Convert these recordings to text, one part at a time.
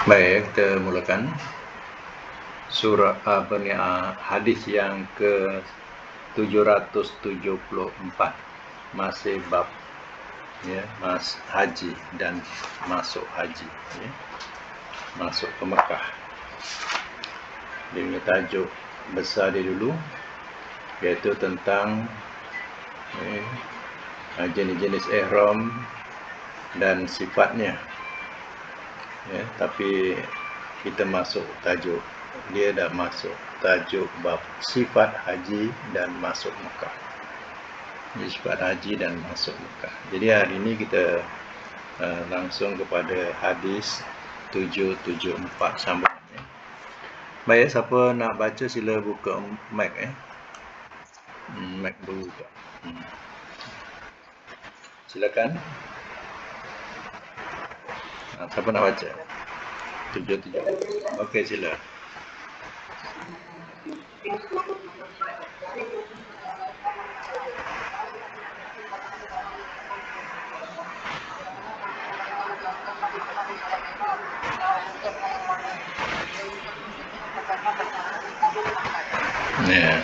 Baik, kita mulakan surah hadis yang ke 774, masih bab ya, haji dan masuk haji ya, masuk ke Mekah. Dengan tajuk besar dia dulu, iaitu tentang jenis-jenis ihram dan sifatnya ya, tapi kita masuk tajuk, dia dah masuk tajuk bab sifat haji dan masuk Mekah. Sifat haji dan masuk Mekah. Jadi hari ini kita langsung kepada hadis 774 sambung ya. Baik, siapa nak baca sila buka mic mic dulu buka. Silakan. Siapa nak baca? 77. Okey, sila. Ya.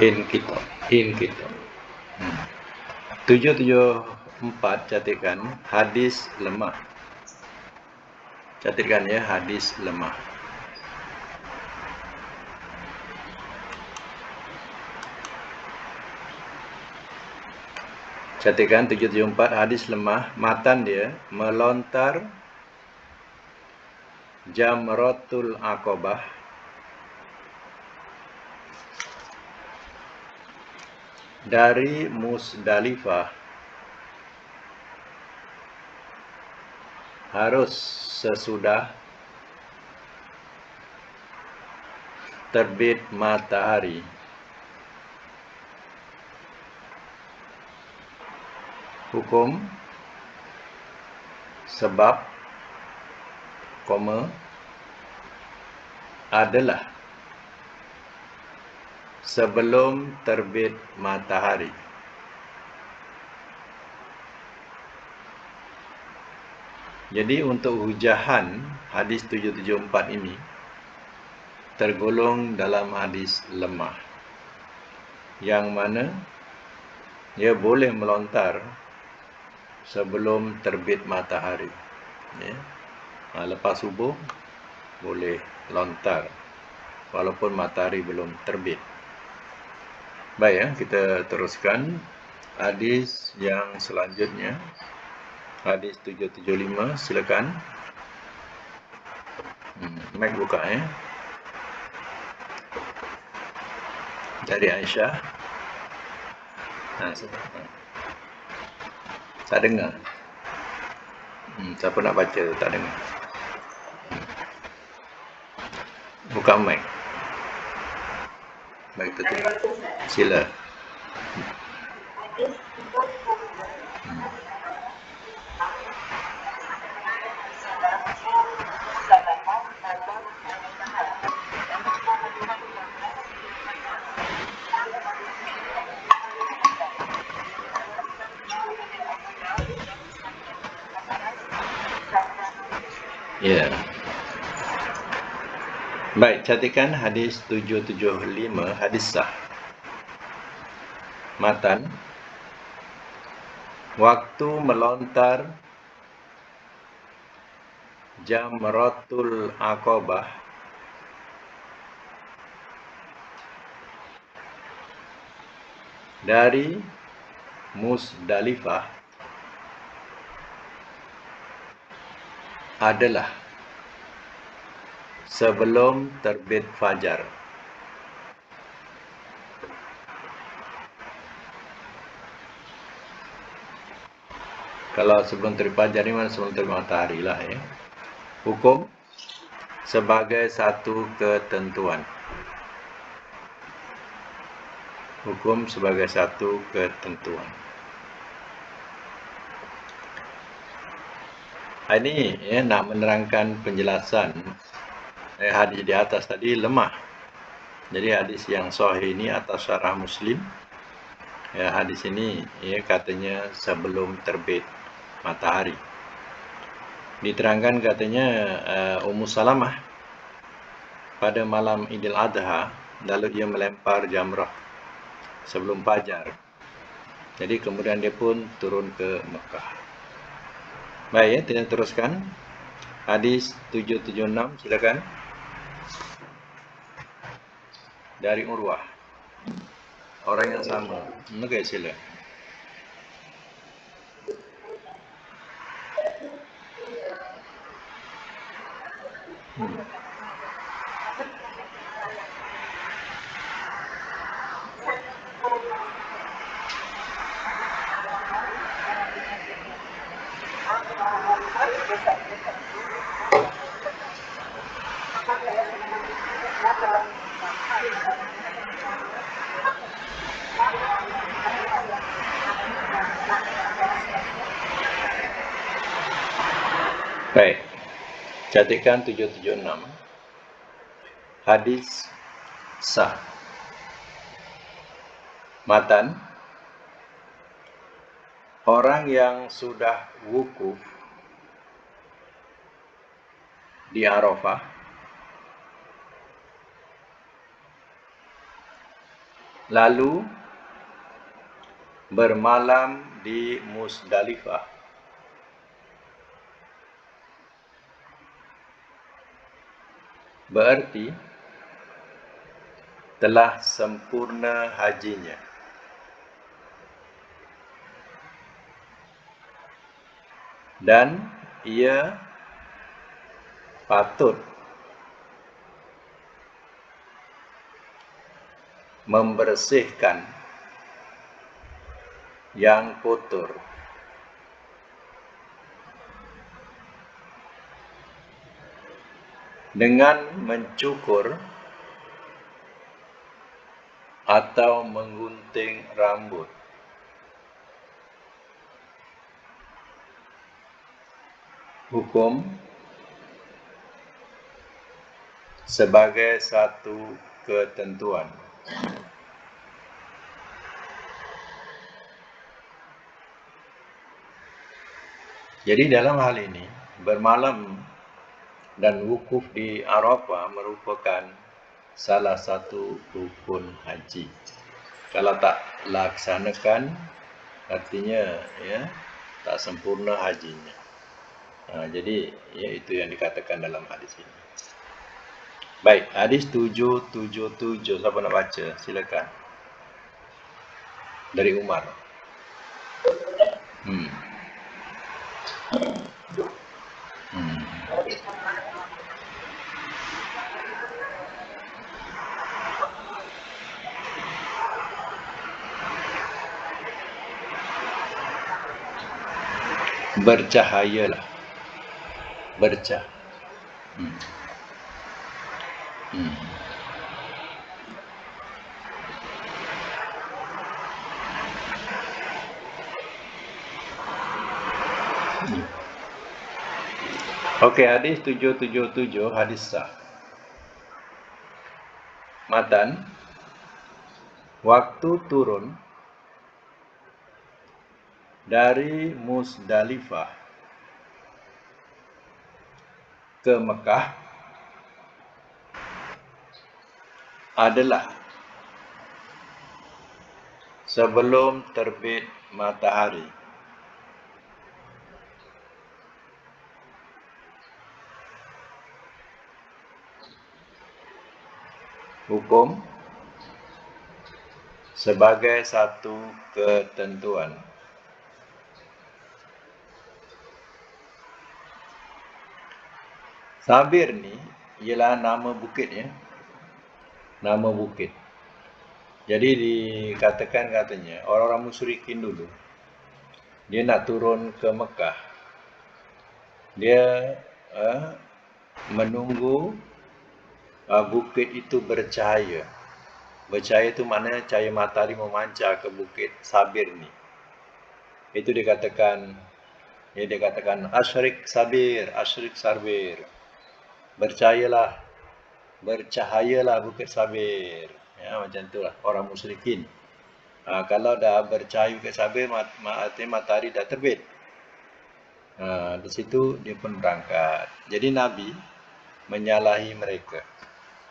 In kita. 774 catatkan hadis lemah. Catatkan ya, hadis lemah. Catatkan 774 hadis lemah. Matan dia melontar Jamratul Aqabah dari Musdalifah harus sesudah terbit matahari. Hukum sebab adalah sebelum terbit matahari. Jadi untuk hujahan hadis 774 ini tergolong dalam hadis lemah, yang mana ia boleh melontar sebelum terbit matahari ya. Lepas subuh boleh lontar walaupun matahari belum terbit. Baik ya, kita teruskan hadis yang selanjutnya, hadis 775. Silakan. Mic buka ya. Dari Aisyah. Tak dengar. Siapa nak baca tak dengar. Buka mic. Baik, tutup. Sila. Ya. Baik, catatkan hadis 775, hadis sah. Matan, waktu melontar Jamratul Aqabah dari Musdalifah adalah sebelum terbit fajar. Kalau sebelum terbit fajar ni mana sebelum terbit matahari lah ya. Hukum sebagai satu ketentuan. Hukum sebagai satu ketentuan. Ini ya, nak menerangkan penjelasan hadis di atas tadi lemah. Jadi hadis yang sahih ini atas syarah Muslim, ya, hadis ini ya, katanya sebelum terbit matahari. Diterangkan katanya Ummu Salamah pada malam Idul Adha, lalu dia melempar jamrah sebelum fajar. Jadi kemudian dia pun turun ke Mekah. Baik ya, kita teruskan. Hadis 776, silakan. Dari Urwah. Orang yang sama. Okey, sila. Baik. Catatkan 776. Hadis sah. Matan. Orang yang sudah wukuf di Arafah lalu bermalam di Musdalifah, berarti telah sempurna hajinya. Dan ia patut membersihkan yang kotor dengan mencukur atau menggunting rambut. Hukum sebagai satu ketentuan. Jadi dalam hal ini, bermalam dan wukuf di Arafah merupakan salah satu rukun haji. Kalau tak laksanakan, artinya ya tak sempurna hajinya. Jadi ya itu yang dikatakan dalam hadis ini. Baik, hadis 777. Siapa nak baca? Silakan. Dari Umar. Bercahayalah. Bercah. Okey, hadis 777, hadis sah. Matan, waktu turun dari Musdalifah ke Mekah adalah sebelum terbit matahari. Hukum sebagai satu ketentuan. Sabir ni ialah nama bukit ya. Nama bukit. Jadi dikatakan katanya orang-orang musyrikin dulu dia nak turun ke Mekah. Dia menunggu bukit itu bercahaya. Bercahaya itu maknanya cahaya matahari memancar ke bukit Sabir ni. Itu dikatakan asyrik sabir, asyrik sabir. Bercahayalah bukit Sabir. Ya, macam itulah orang musyrikin. Kalau dah bercahaya bukit Sabir, artinya matahari dah terbit. Di situ dia pun berangkat. Jadi Nabi menyalahi mereka.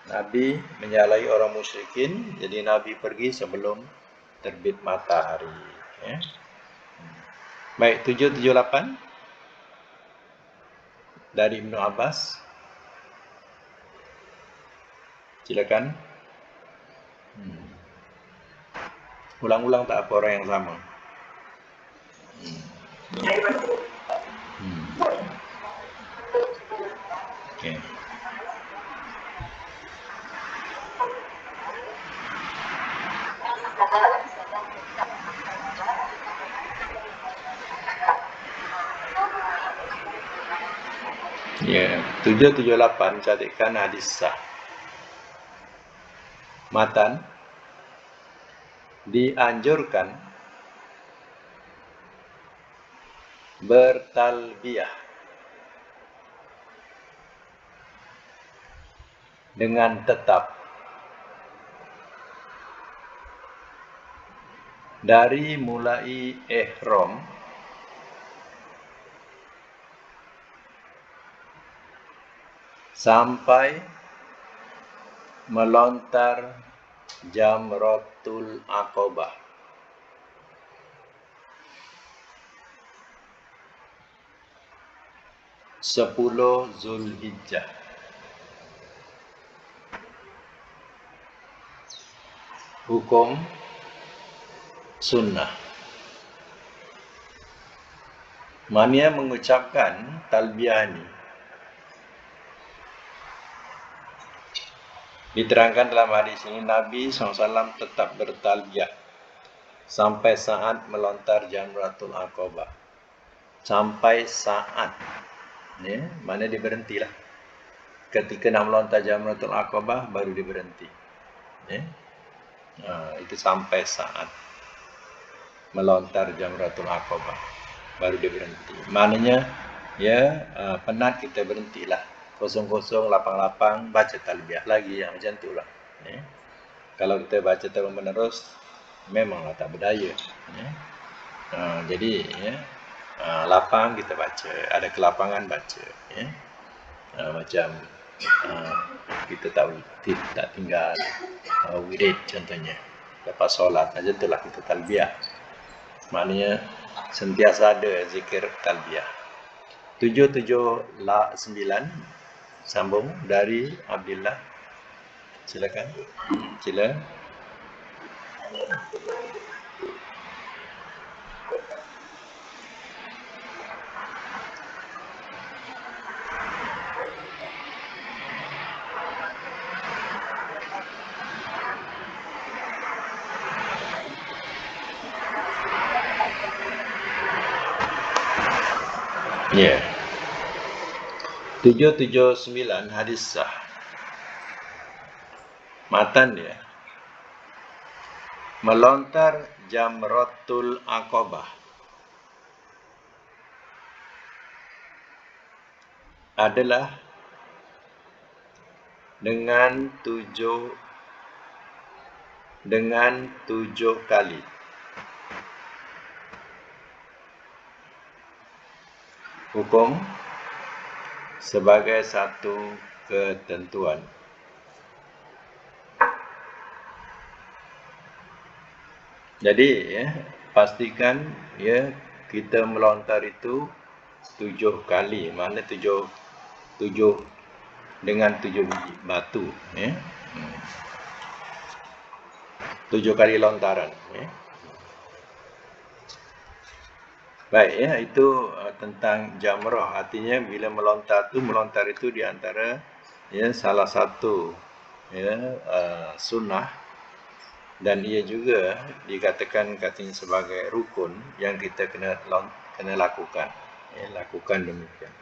Nabi menyalahi orang musyrikin. Jadi Nabi pergi sebelum terbit matahari. Ya. Baik, 778 dari Ibnu Abbas. Silakan. Ulang-ulang tak apa orang yang sama. Okay. Ya, 778 catatkan hadis sah. Matan dianjurkan bertalbiyah dengan tetap dari mulai ihram sampai melontar jamratul aqabah. Sepuluh Zulhijjah. Hukum sunnah. Mania mengucapkan talbiyah ini diterangkan dalam hadis ini, Nabi SAW tetap bertalbiyah sampai saat melontar jamratul aqabah. Sampai saat, ya, mana dia berhentilah. Ketika nak melontar jamratul aqabah baru dia berhenti. Ya. Itu sampai saat melontar jamratul aqabah baru dia berhenti. Maknanya, ya, penat kita berhentilah. 00 lapang-lapang baca talbiyah lagi, yang macam itulah. Ya. Kalau kita baca terus menerus memanglah tak berdaya. Ya. Jadi, ya, lapang kita baca, ada kelapangan baca. Ya. Macam kita tak tinggal wirid contohnya lepas solat, macam itulah kita talbiyah. Maknanya sentiasa ada zikir talbiyah. 779 sambung dari Abdullah. Silakan. Sila. Ya. 779 hadis sah. Matan dia. Melontar jamratul aqabah adalah dengan tujuh kali. Hukum sebagai satu ketentuan. Jadi, ya, pastikan, ya, kita melontar itu 7 kali. Mana 7 dengan 7 biji batu, ya. 7 kali lontaran, ya. Baik, ya, itu tentang jamrah. Artinya bila melontar itu di antara, ya, salah satu, ya, sunnah, dan ia juga dikatakan katanya sebagai rukun yang kita kena lakukan. Ya, lakukan demikian.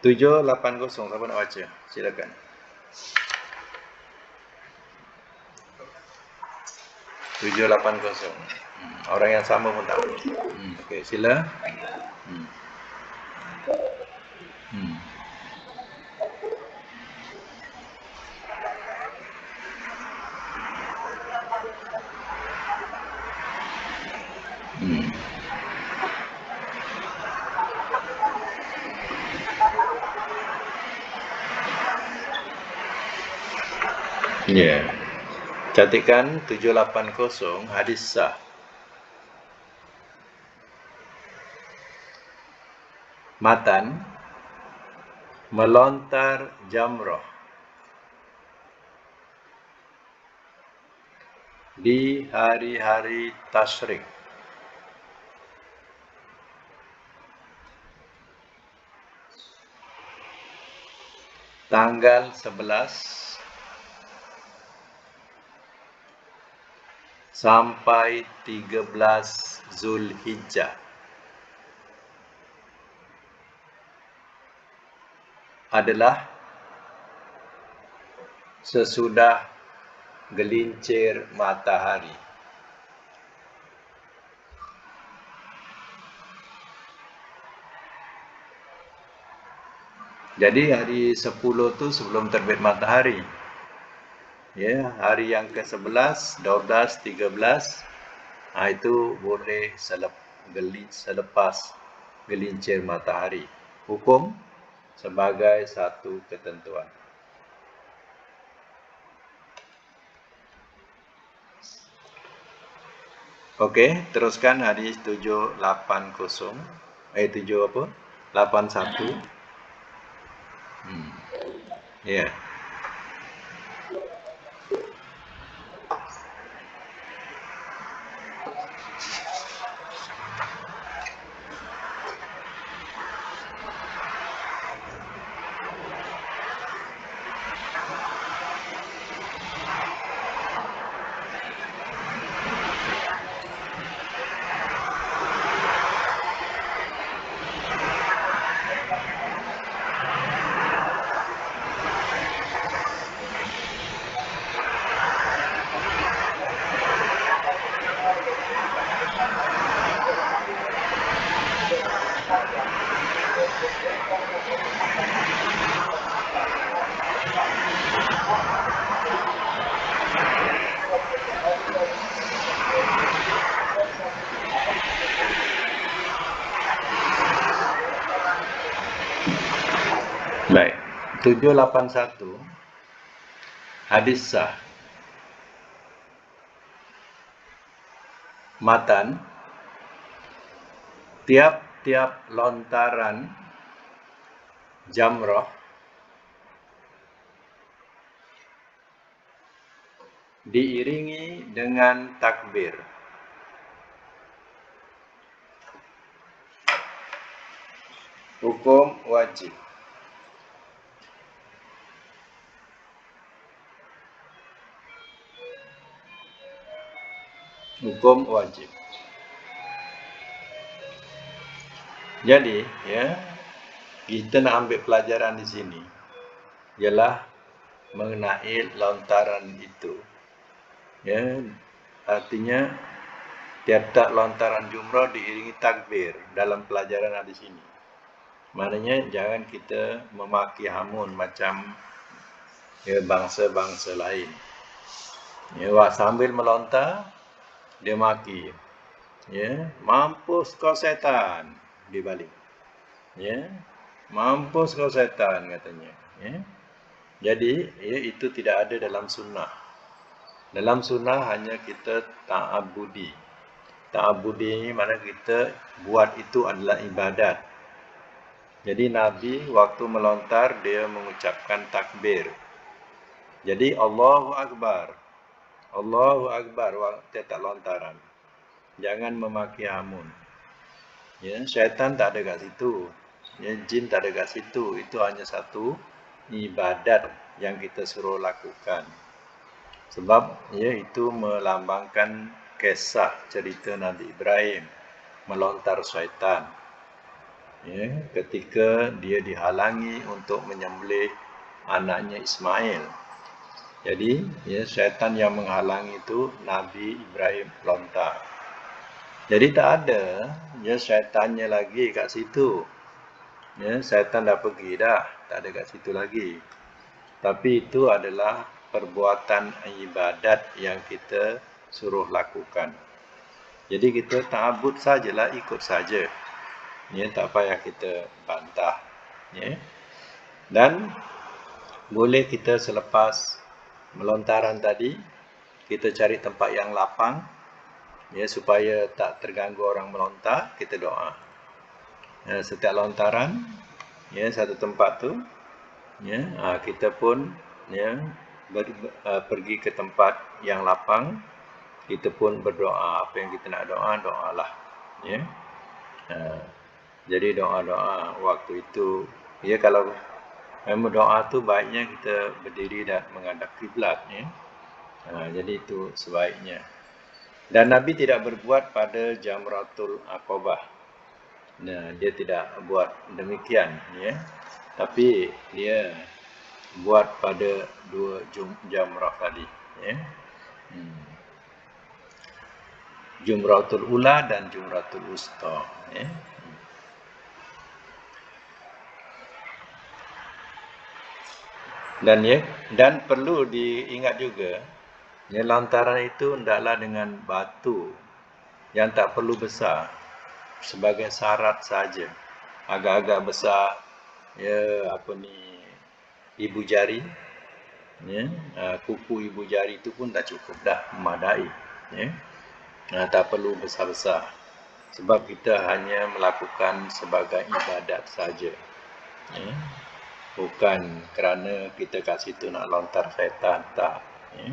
780, siapa nak baca? Silakan. 780. Orang yang sama pun tak boleh. Okey, sila. Ya. Catatkan 780 hadis sah. Matan melontar jamrah di hari-hari tasyrik. Tanggal 11 sampai 13 Zulhijjah adalah sesudah gelincir matahari. Jadi hari 10 tu sebelum terbit matahari. Ya, hari yang ke-11, 12, 13 itu boleh selepas gelincir matahari. Hukum sebagai satu ketentuan. Okey, teruskan hadis 780. 7 apa? 81. Ya. Baik. 781 hadis sah. Matan tiap-tiap lontaran jamrah diiringi dengan takbir. Hukum wajib. Hukum wajib. Jadi, ya, kita nak ambil pelajaran di sini ialah mengenai lontaran itu. Ya, artinya tiap-tiap lontaran jumrah diiringi takbir dalam pelajaran hadis ini. Maknanya jangan kita memaki hamun macam ya, bangsa-bangsa lain. Ya, sambil melontar dia maki. Ya, mampus kau setan, dibalik. Ya, mampus kau setan katanya. Ya. Jadi, ya, itu tidak ada dalam sunnah. Dalam sunnah hanya kita ta'abudi. Ta'abudi ini mana kita buat itu adalah ibadat. Jadi Nabi waktu melontar dia mengucapkan takbir. Jadi Allahu Akbar. Allahu Akbar waktu tak lontaran. Jangan memaki hamun. Ya, syaitan tak ada kat situ. Ya, jin tak ada kat situ. Itu hanya satu ibadat yang kita suruh lakukan. Sebab ya itu melambangkan kisah cerita Nabi Ibrahim melontar syaitan. Ya, ketika dia dihalangi untuk menyembelih anaknya Ismail. Jadi, ya, syaitan yang menghalangi itu Nabi Ibrahim lontar. Jadi tak ada ya syaitannya lagi kat situ. Ya, syaitan dah pergi dah, tak ada kat situ lagi. Tapi itu adalah perbuatan ibadat yang kita suruh lakukan. Jadi kita ta'abud sajalah, ikut saja. Ya, tak payah kita bantah. Ya. Dan boleh kita selepas melontaran tadi, kita cari tempat yang lapang, ya, supaya tak terganggu orang melontar, kita doa. Setiap lontaran, ya, satu tempat tu, ya, kita pun, ya, pergi ke tempat yang lapang, kita pun berdoa. Apa yang kita nak doa, doalah, ya. Jadi doa-doa waktu itu, ya, kalau memang doa tu baiknya kita berdiri dan menghadap kiblat, ya. Jadi itu sebaiknya. Dan Nabi tidak berbuat pada Jamratul Aqabah. Dia tidak buat demikian, ya. Tapi dia buat pada 2 jamrah tadi, ya. Jumratul Ula dan Jumratul Usta, ya. Dan perlu diingat juga, ya, lantaran itu hendaklah dengan batu yang tak perlu besar, sebagai syarat saja. Agak-agak besar, ya, ibu jari, ya, kuku ibu jari itu pun tak cukup dah, memadai, ya. Tak perlu besar-besar, sebab kita hanya melakukan sebagai ibadat saja, ya. Bukan kerana kita kat situ nak lontar syaitan, tak, ya.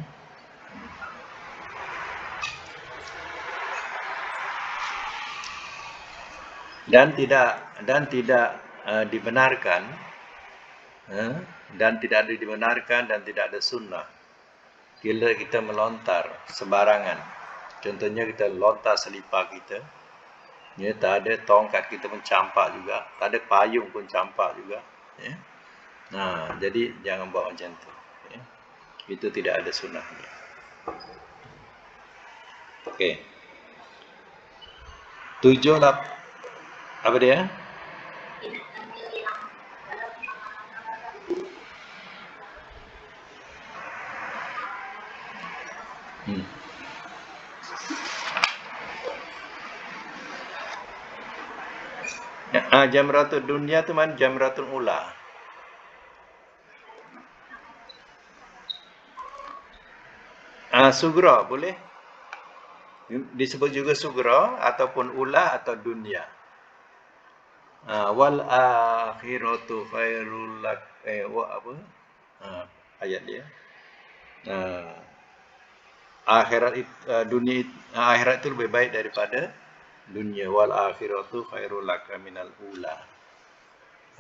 Dan tidak dibenarkan, dan tidak dibenarkan dan tidak ada sunnah bila kita melontar sembarangan. Contohnya kita lontar selipar kita, ya, tak ada tongkat kita pun campak juga, tak ada payung pun campak juga, ya. Jadi jangan buat macam tu, ya. Itu tidak ada sunnahnya. Okey. 7 apa dia? Jamratul dunia tu mana? Jamratul ula. Sugra boleh disebut juga sugra ataupun ula atau dunia. Wal akhiratu khairul lak, ayat dia. Akhirat itu lebih baik daripada dunia. Wal akhiratu khairul lak minal ula.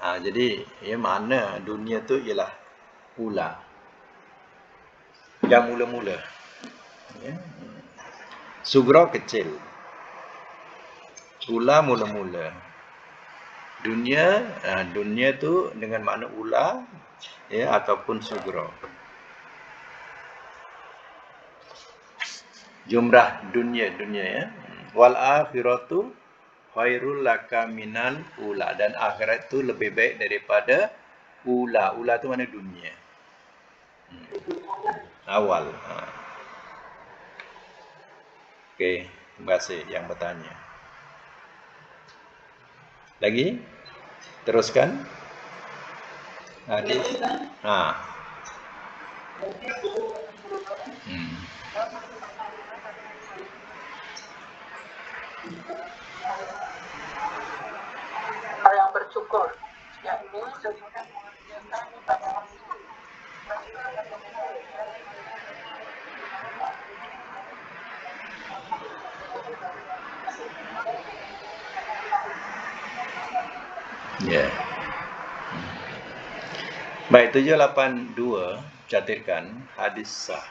Jadi, ya, makna dunia tu ialah ula, yang mula-mula, ya. Sugra kecil, ula mula-mula. Dunia tu dengan makna ula, ya, ataupun sugra. Jumrah dunia, ya. Wal akhiratu khairul laka minal ula, dan akhirat tu lebih baik daripada ula. Ula tu mana? Dunia. Awal. Okey, terima kasih yang bertanya. Lagi? Teruskan. Yang bercukur, yakni Ya. Baik, 782 catatkan hadis sah.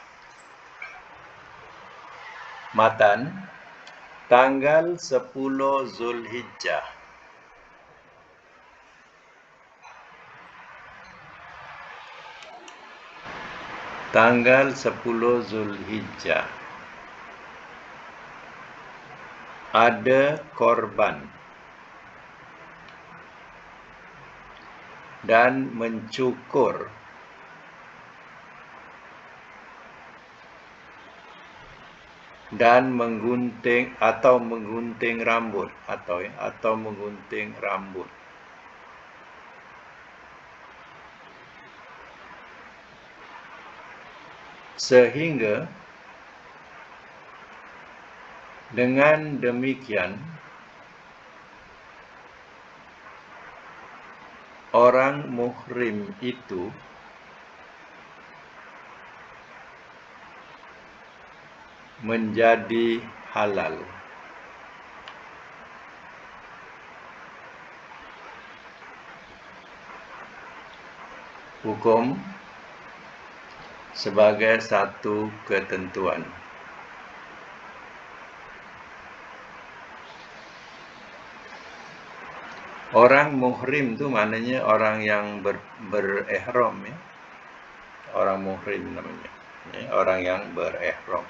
Matan tanggal 10 Zulhijjah. Tanggal 10 Zulhijjah ada korban dan mencukur dan menggunting rambut atau menggunting rambut. Sehingga dengan demikian orang muhrim itu menjadi halal. Hukum sebagai satu ketentuan. Orang muhrim itu maknanya orang yang berihram, ya. Orang muhrim namanya, ya, orang yang berihram.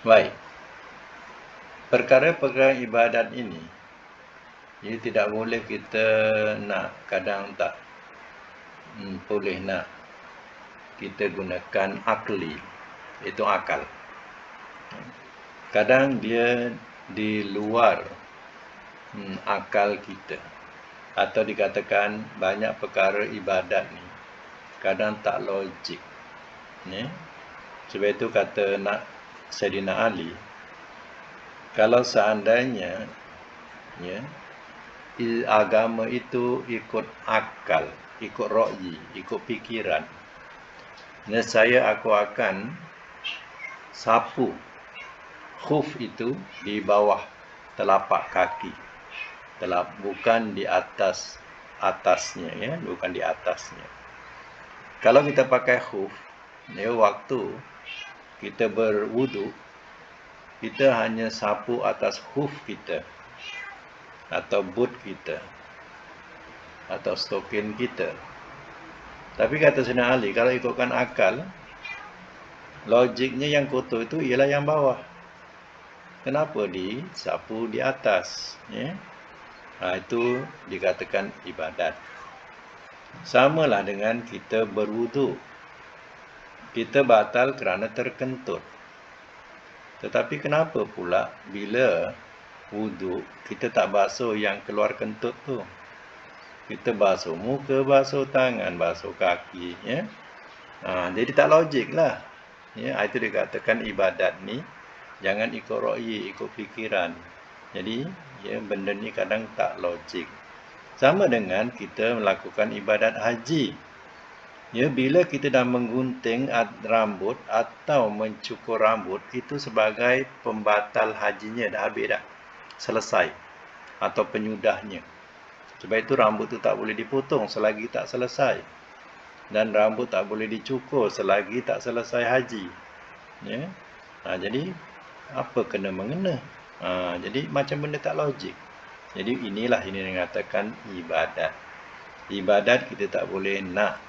Baik. Perkara-perkara ibadat ini, ia tidak boleh kita nak, kadang tak boleh nak kita gunakan akli, itu akal. Kadang dia di luar akal kita, atau dikatakan banyak perkara ibadat ni kadang tak logik, ya. Sebab itu kata Sayyidina Ali, kalau seandainya, ya, agama itu ikut akal, ikut ra'yi, ikut fikiran, nescaya aku akan sapu khuf itu di bawah telapak kaki, bukan di atasnya, ya, bukan di atasnya. Kalau kita pakai khuf, ya, waktu kita berwudu, kita hanya sapu atas khuf kita, atau boot kita, atau stokin kita. Tapi kata Sayyidina Ali, kalau ikutkan akal, logiknya yang kotor itu ialah yang bawah. Kenapa disapu di atas, ya? Itu dikatakan ibadat. Samalah dengan kita berwudu. Kita batal kerana terkentut. Tetapi kenapa pula bila wudu kita tak basuh yang keluar kentut tu? Kita basuh muka, basuh tangan, basuh kaki, ya. Jadi tak logik lah, ya. Itu dikatakan ibadat ni jangan ikut ra'yi, ikut fikiran. Jadi, ya, benda ni kadang tak logik. Sama dengan kita melakukan ibadat haji. Ya, bila kita dah menggunting rambut atau mencukur rambut, itu sebagai pembatal hajinya, dah habis dah, selesai, atau penyudahnya. Sebab itu rambut tu tak boleh dipotong selagi tak selesai, dan rambut tak boleh dicukur selagi tak selesai haji, ya. Jadi apa kena mengena? Jadi macam benda tak logik. Jadi ini dikatakan ibadat. Ibadat kita tak boleh nak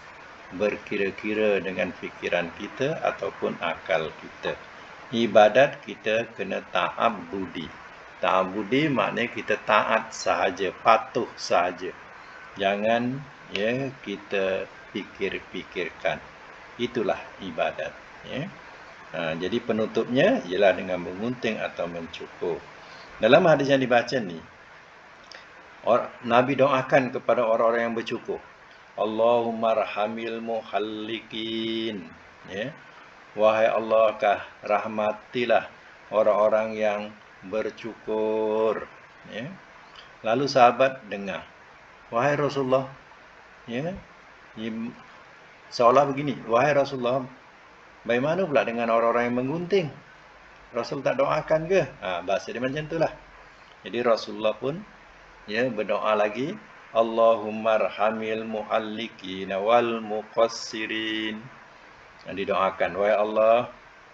berkira-kira dengan fikiran kita ataupun akal kita. Ibadat kita kena ta'abbudi. Ta'abbudi maknanya kita taat sahaja, patuh sahaja. Jangan, ya, kita fikir-fikirkan. Itulah ibadat, ya. Jadi penutupnya ialah dengan mengunting atau mencukur. Dalam hadis yang dibaca ni, Nabi doakan kepada orang-orang yang bercukur, Allahumma rahamil muhallikin, ya. Wahai Allah, rahmatilah orang-orang yang bercukur, ya. Lalu sahabat dengar, wahai Rasulullah, ya, seolah begini, wahai Rasulullah, bagaimana pula dengan orang-orang yang menggunting? Rasul tak doakan ke? Bahasa dia macam itulah. Jadi Rasulullah pun, ya, berdoa lagi, Allahumma arhamil muhallikin wal muqassirin. Didoakan, wahai Allah,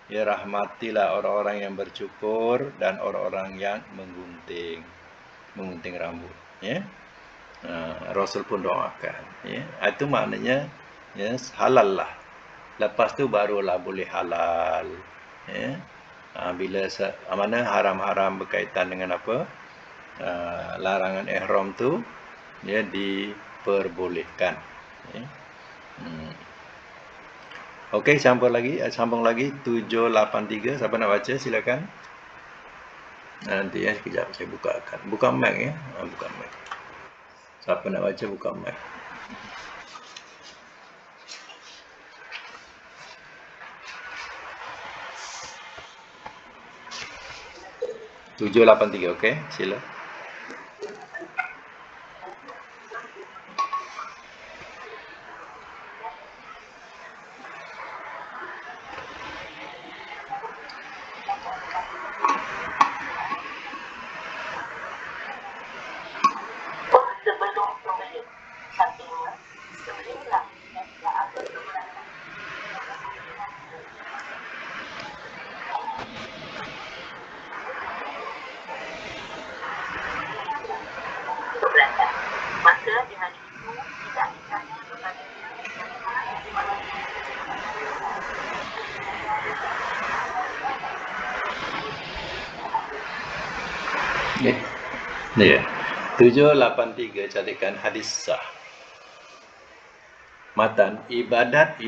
ya, rahmatilah orang-orang yang bercukur dan orang-orang yang menggunting rambut, ya. Rasul pun doakan, ya. Itu maknanya, ya, halal lah. Lepas tu barulah boleh halal, ya. Bila mana haram-haram berkaitan dengan apa, larangan ihram tu, ya, diperbolehkan, ya. Okey, sambung lagi 783. Siapa nak baca silakan. Nanti, ya, sekejap saya buka mic, ya. Buka mic. Siapa nak baca buka mic. Tujuh lapan tiga, okey, sila. Sebelum pembeli, artinya sebelumlah yang tidak ada keberatan. Keberatan. Maka di hari itu tidak ditanya kepadanya Ya. 783 carikan hadis sah. Matan ibadat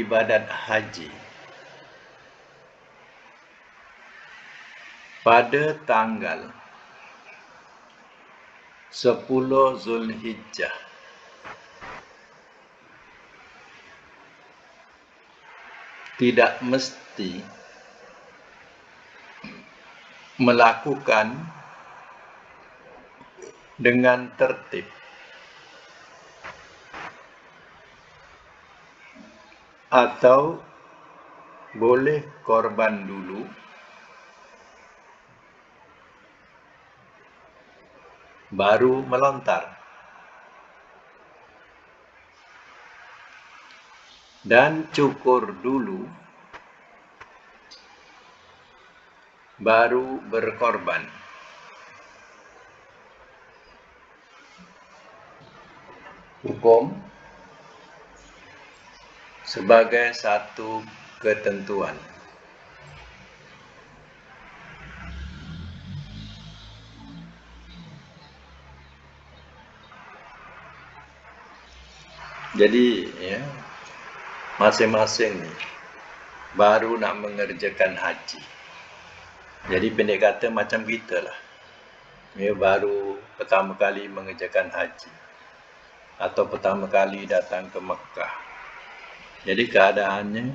haji pada tanggal 10 Zulhijjah tidak mesti melakukan dengan tertib atau boleh korban dulu baru melontar, dan cukur dulu baru berkorban. Hukum sebagai satu ketentuan. Jadi ya, masing-masing ni baru nak mengerjakan haji. Jadi pendek kata macam kita lah, ya, baru pertama kali mengerjakan haji atau pertama kali datang ke Mekah. Jadi keadaannya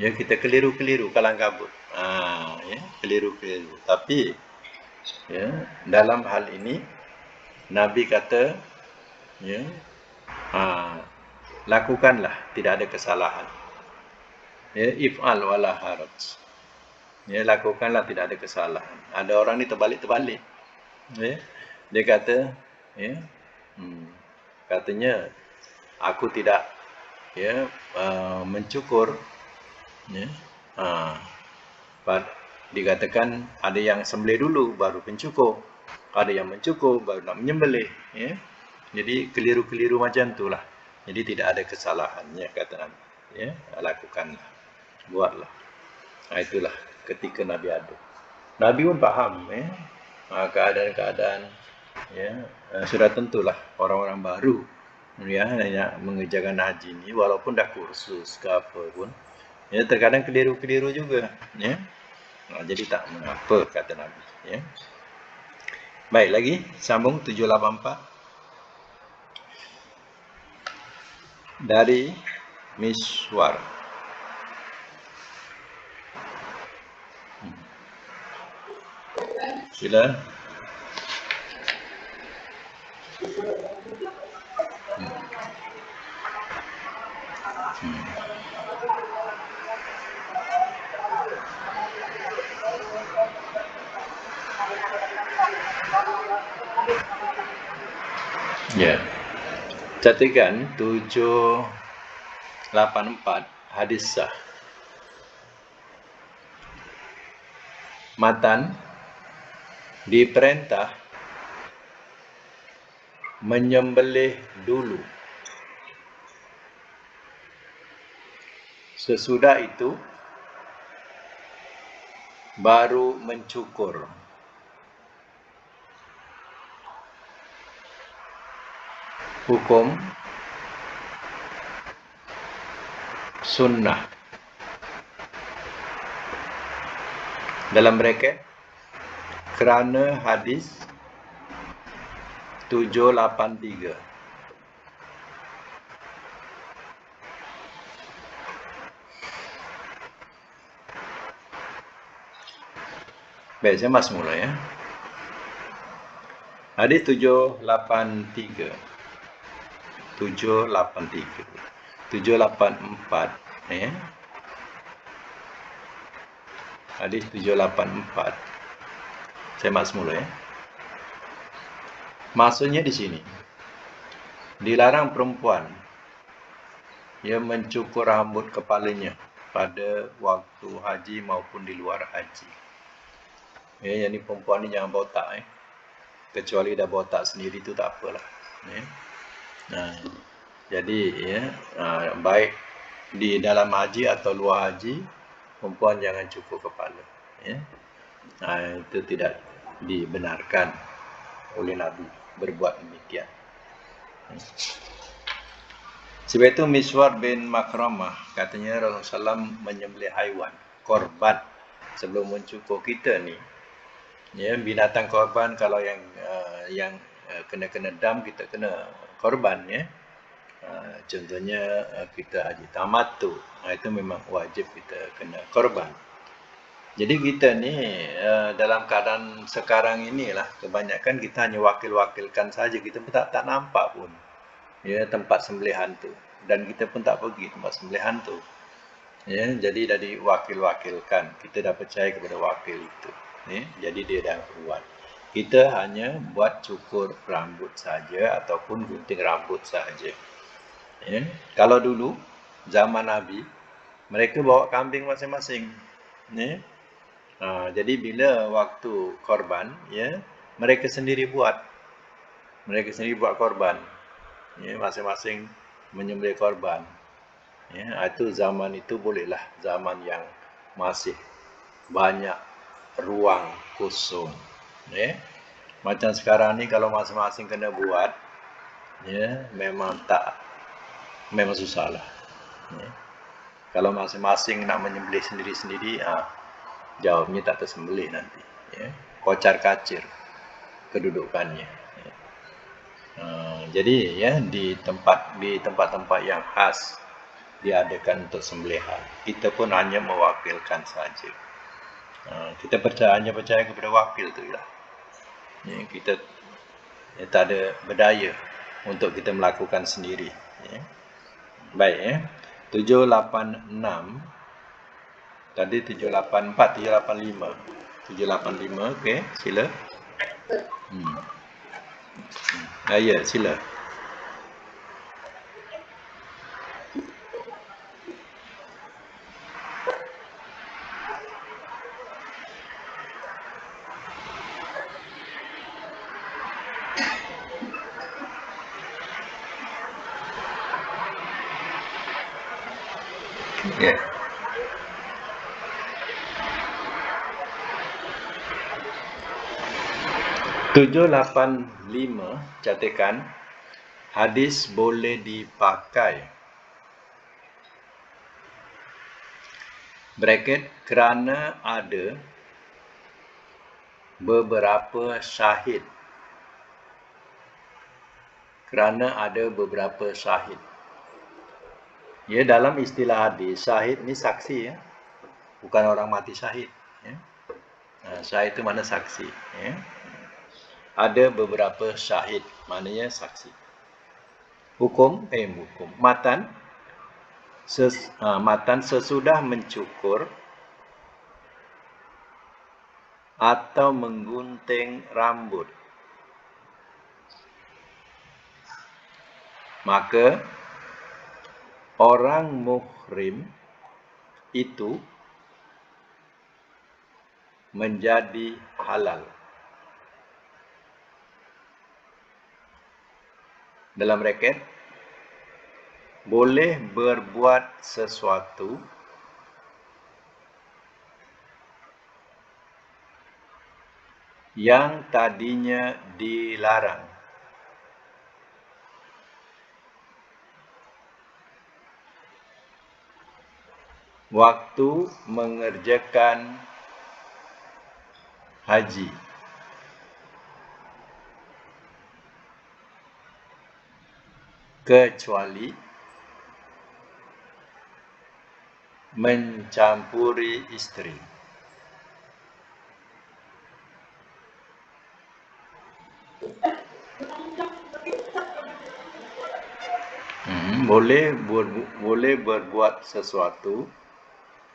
ya kita keliru-keliru kalang kabut. Ya, keliru-keliru. Tapi ya, dalam hal ini Nabi kata ya, lakukanlah, tidak ada kesalahan. Ya, if'al wala haraj. Ya, lakukanlah, tidak ada kesalahan. Ada orang ni terbalik-terbalik. Ya, dia kata ya, katanya aku tidak ya mencukur ya. Dikatakan ada yang sembelih dulu baru pencukur, ada yang mencukur baru nak menyembelih ya. Jadi keliru-keliru macam itulah. Jadi tidak ada kesalahannya kata Nabi. Ya, lakukanlah, buatlah. Itulah ketika Nabi ada. Nabi pun faham ya, keadaan-keadaan ya, sudah tentulah orang-orang baru ya nak mengerjakan haji ni walaupun dah kursus ke apa pun ya, terkadang keliru-keliru juga ya. Jadi tak mengapa kata Nabi ya. Baik, lagi sambung 784 dari Miswar. Sila. Ya. Catikan 784 hadis sah. Matan diperintah menyembelih dulu. Sesudah itu baru mencukur. Hukum sunnah. Dalam bracket kerana hadis 783. Baik, saya masuk mula ya. Hadis 783. 783. 784 ya. Hadis 784. Saya masuk mula ya. Maksudnya di sini, dilarang perempuan yang mencukur rambut kepalanya pada waktu haji maupun di luar haji. Ya, yang ni perempuan ni jangan botak kecuali dah botak sendiri tu tak apalah. Ya. Jadi ya, baik di dalam haji atau luar haji, perempuan jangan cukur kepala. Ya. Itu tidak dibenarkan oleh Nabi berbuat demikian. Sebab itu Miswar bin Makramah katanya Rasulullah SAW menyembelih haiwan korban sebelum mencukur kita ni. Ya, binatang korban kalau yang kena dam kita kena korban ya. Contohnya kita haji tamattu, itu memang wajib kita kena korban. Jadi kita ni dalam keadaan sekarang inilah kebanyakan kita hanya wakil-wakilkan saja, kita pun tak nampak pun ya tempat sembelihan tu, dan kita pun tak pergi tempat sembelihan tu. Ya, jadi dah diwakil-wakilkan, kita dah percaya kepada wakil itu. Ya, jadi dia dah buat. Kita hanya buat cukur rambut saja ataupun gunting rambut saja. Ya, kalau dulu zaman Nabi, mereka bawa kambing masing-masing. Ya. Jadi bila waktu korban, ya, mereka sendiri buat korban. Ya, masing-masing menyembelih korban. Ya, itu zaman itu bolehlah, zaman yang masih banyak ruang kosong. Ya. Macam sekarang ni kalau masing-masing kena buat, ya, memang susahlah. Ya. Kalau masing-masing nak menyembelih sendiri-sendiri, jawabnya tak tersembelih nanti. Ya. Kocar-kacir kedudukannya. Ya. Jadi ya di tempat-tempat yang khas diadakan untuk sembelihan, kita pun hanya mewakilkan saja. Kita hanya percaya kepada wakil tu lah. Ya, kita tak ada berdaya untuk kita melakukan sendiri. Ya. Baik ya. 786 tadi 784 785 okey, sila. Ya, sila. Okay. Tujuh lapan lima catatkan hadis boleh dipakai bracket kerana ada beberapa syahid. Ya, dalam istilah hadis, syahid ni saksi ya. Bukan orang mati syahid ya. Syahid itu mana saksi ya. Ada beberapa syahid, maknanya saksi. Hukum. Matan sesudah mencukur atau menggunting rambut, maka orang muhrim itu menjadi halal. Dalam bracket, boleh berbuat sesuatu yang tadinya dilarang. Waktu mengerjakan haji. Kecuali mencampuri isteri. Boleh berbuat sesuatu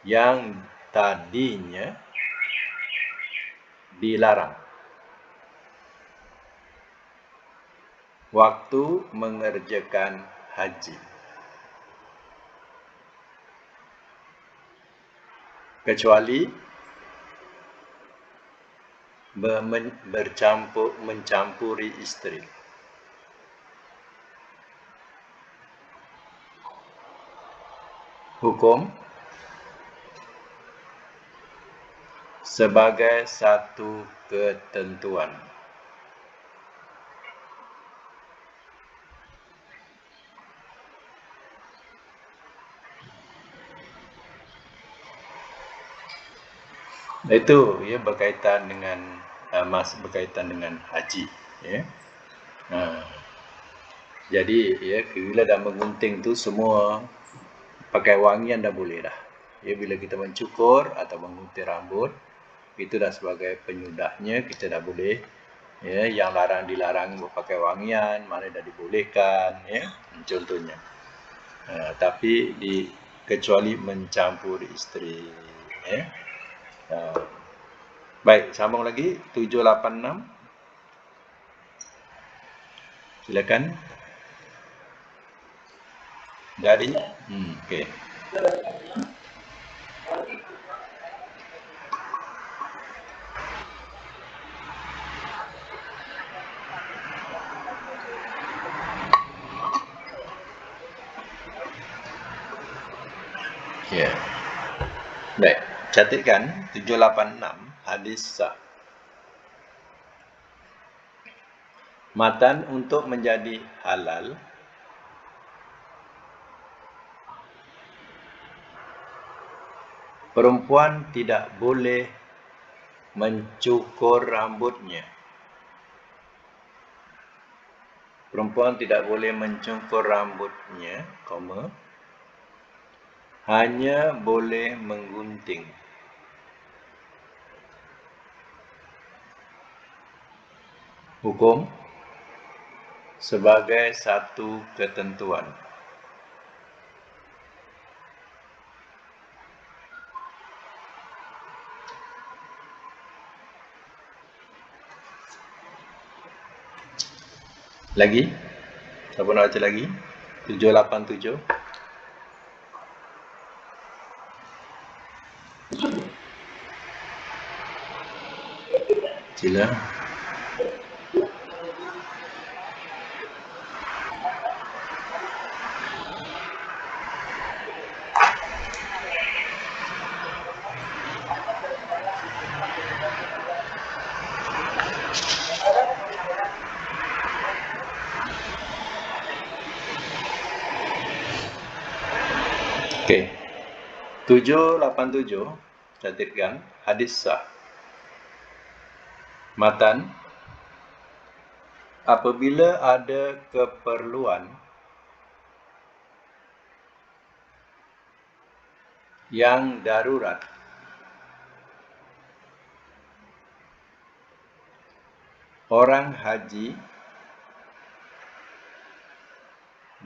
yang tadinya dilarang. Waktu mengerjakan haji. Kecuali mencampuri isteri. Hukum sebagai satu ketentuan. Itu ya berkaitan dengan haji, ya. Jadi ya bila dah menggunting tu semua pakai wangian dah boleh dah. Ya bila kita mencukur atau menggunting rambut itu dah sebagai penyudahnya, kita dah boleh. Ya, yang dilarang pakai wangian, mana dah dibolehkan, ya, contohnya. Tapi kecuali mencampur isteri, ya. Baik, sambung lagi 786. Silakan. Dari okey. Ya. Baik, catatkan 786 hadis sah. Matan untuk menjadi halal perempuan tidak boleh mencukur rambutnya. Perempuan tidak boleh mencukur rambutnya, hanya boleh menggunting. Hukum sebagai satu ketentuan. Lagi? Siapa nak baca lagi? 787. Sila. Okey. 787 catatkan hadis sah. Matan, apabila ada keperluan yang darurat orang haji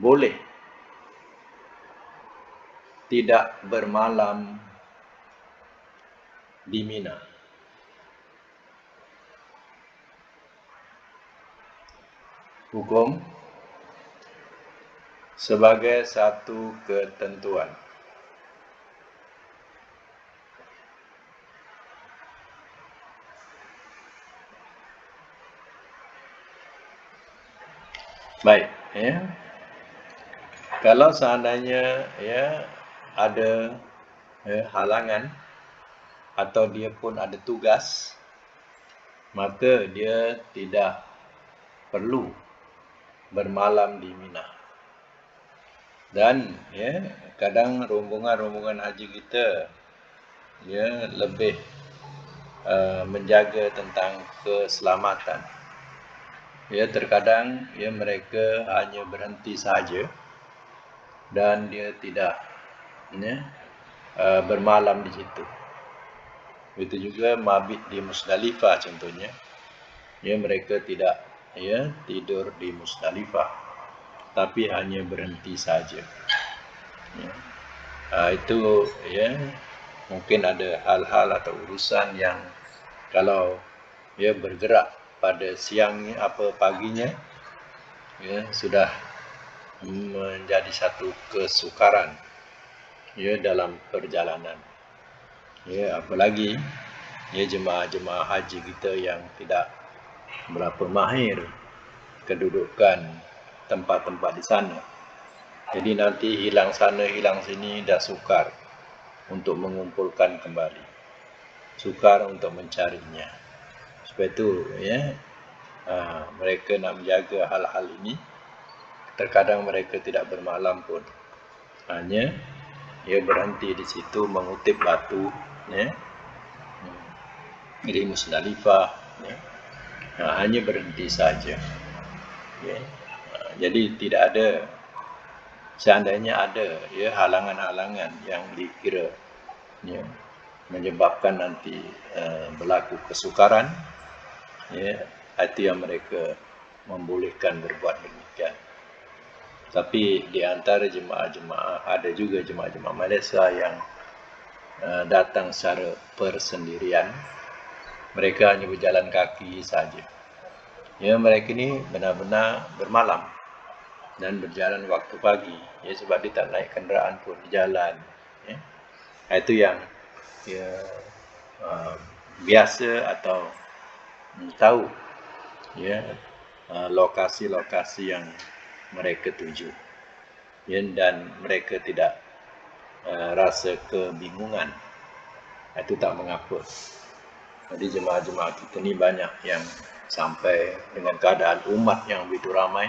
boleh tidak bermalam di Mina. Hukum sebagai satu ketentuan. Baik, ya. Kalau seandainya ya ada halangan atau dia pun ada tugas, maka dia tidak perlu bermalam di Mina. Dan ya kadang rombongan haji kita ya lebih menjaga tentang keselamatan. Ya terkadang ya mereka hanya berhenti sahaja dan dia tidak bermalam di situ. Itu juga mabit di Musdalifah contohnya. Ya mereka tidak ya tidur di Musdalifah, tapi hanya berhenti saja. Ya. Itu ya mungkin ada hal-hal atau urusan yang kalau ya bergerak pada siangnya apa paginya ya sudah menjadi satu kesukaran ya dalam perjalanan. Ya apalagi ya jemaah-jemaah haji kita yang tidak berapa mahir kedudukan tempat-tempat di sana. Jadi nanti hilang sana, hilang sini, dah sukar untuk mengumpulkan kembali. Sukar untuk mencarinya. Sebab itu, ya, mereka nak menjaga hal-hal ini. Terkadang mereka tidak bermalam pun. Hanya, ia berhenti di situ mengutip batu, ya, di Musdalifah, ya. Hanya berhenti saja. Ya. Jadi tidak ada, seandainya ada ya halangan-halangan yang dikira ya, menyebabkan nanti berlaku kesukaran, ya, itu yang mereka membolehkan berbuat demikian. Tapi di antara jemaah-jemaah ada juga jemaah-jemaah Malaysia yang datang secara persendirian. Mereka hanya berjalan kaki saja. Ya, mereka ini benar-benar bermalam dan berjalan waktu pagi, ya, sebab dia tak naik kenderaan pun, jalan. Ya. Itu yang ya, biasa atau tahu ya lokasi-lokasi yang mereka tuju, ya, dan mereka tidak rasa kebingungan. Itu tak mengapa. Jadi jemaah-jemaah kita ni banyak yang sampai dengan keadaan umat yang begitu ramai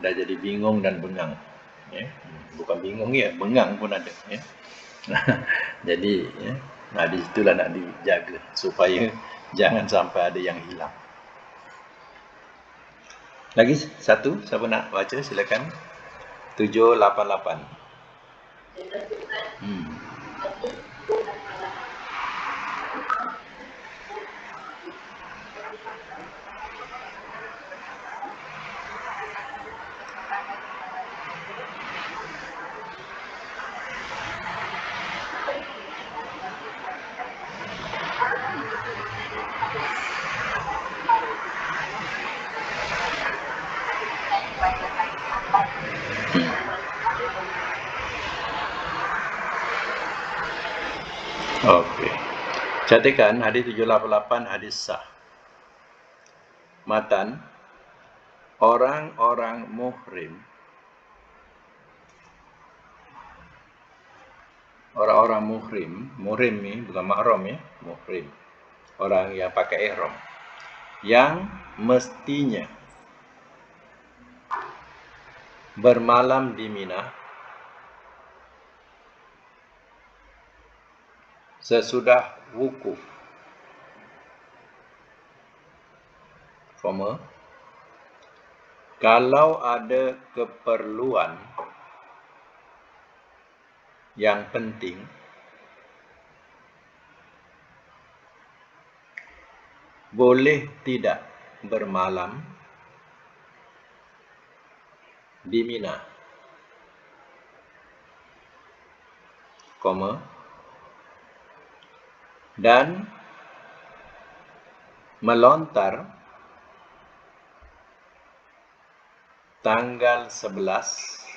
dah jadi bingung dan bengang, ya. Bukan bingung ya, bengang pun ada, ya. Jadi ya, di situlah nak dijaga supaya jangan sampai ada yang hilang. Lagi satu, siapa nak baca silakan. 788. Okey. Catatkan hadis 788 hadis sah. Matan, orang-orang muhrim, orang-orang muhrim ni bukan mahram ya, muhrim. Orang yang pakai ihram yang mestinya bermalam di Mina sesudah wukuf, kalau ada keperluan yang penting boleh tidak bermalam di Mina, dan melontar tanggal 11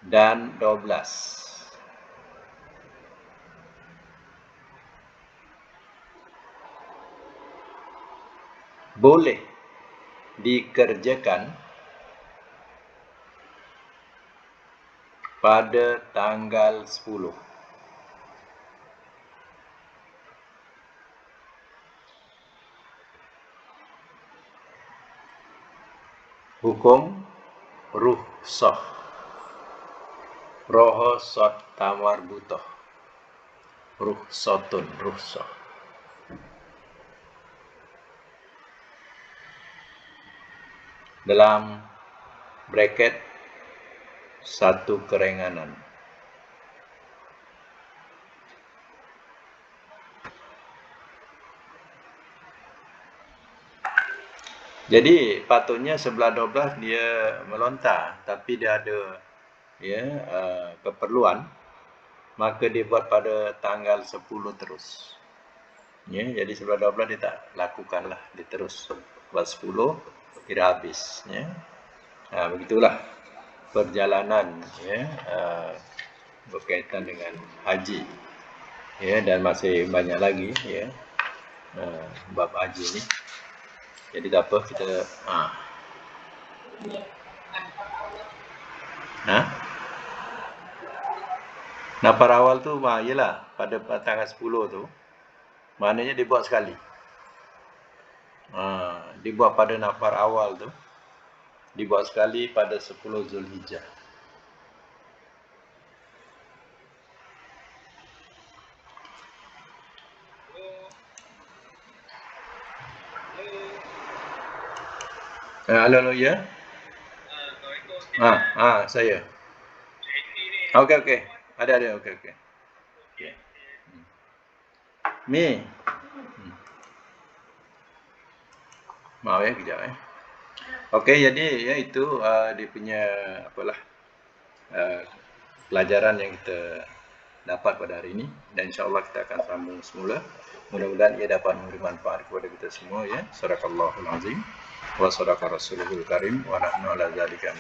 dan 12. Boleh dikerjakan pada tanggal 10. Hukum rukhsah, rohosot tamar butoh, rukhsatun, rukhsah. Dalam bracket satu kerenganan. Jadi patutnya sebelah 12 dia melontar, tapi dia ada keperluan, maka dia buat pada tanggal 10 terus. Ya, jadi sebelah 12 dia tak lakukanlah, dia terus buat 10 kira habis. Ya, begitulah perjalanan berkaitan dengan haji. Ya, dan masih banyak lagi bab haji ni. Jadi tak apa kita nafar awal tu ialah pada tanggal 10 tu maknanya dibuat sekali. Dibuat pada nafar awal tu dibuat sekali pada 10 Zulhijjah. Halo ya. Saya. Okey. Ada. Okey. Mi. Maaf ya kejap Okey, jadi ya itu dia punya pelajaran yang kita dapat pada hari ini, dan insya-Allah kita akan sambung semula. Mudah-mudahan ia dapat memberi manfaat kepada kita semua ya. Sadaqallahul azim wa sadaqa rasulul karim wa nahnu ala zalika